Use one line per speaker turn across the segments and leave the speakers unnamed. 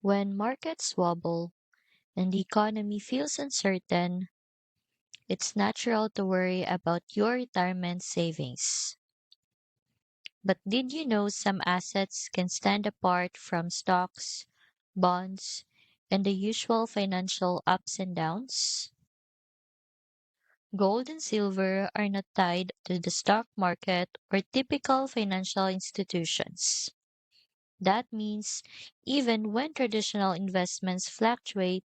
When markets wobble and the economy feels uncertain, it's natural to worry about your retirement savings. But did you know some assets can stand apart from stocks, bonds, and the usual financial ups and downs? Gold and silver are not tied to the stock market or typical financial institutions. That means even when traditional investments fluctuate,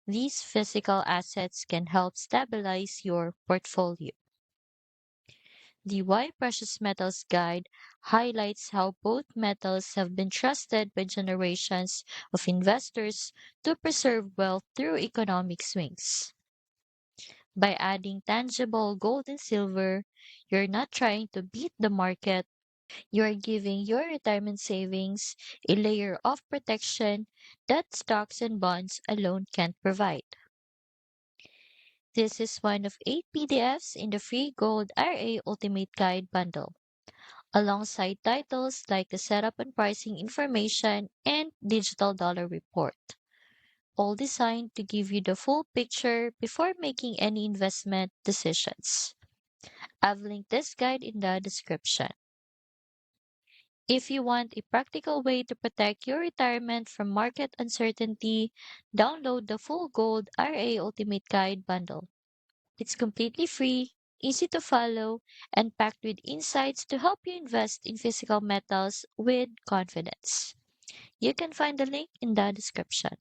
these physical assets can help stabilize your portfolio. The Why Precious Metals Guide highlights how both metals have been trusted by generations of investors to preserve wealth through economic swings. By adding tangible gold and silver, you're not trying to beat the market, you're giving your retirement savings a layer of protection that stocks and bonds alone can't provide. This is one of 8 PDFs in the free Gold RA Ultimate Guide bundle, alongside titles like the setup and pricing information and digital dollar report, all designed to give you the full picture before making any investment decisions. I've linked this guide in the description. If you want a practical way to protect your retirement from market uncertainty, download the full Gold RA Ultimate Guide bundle. It's completely free, easy to follow, and packed with insights to help you invest in physical metals with confidence. You can find the link in the description.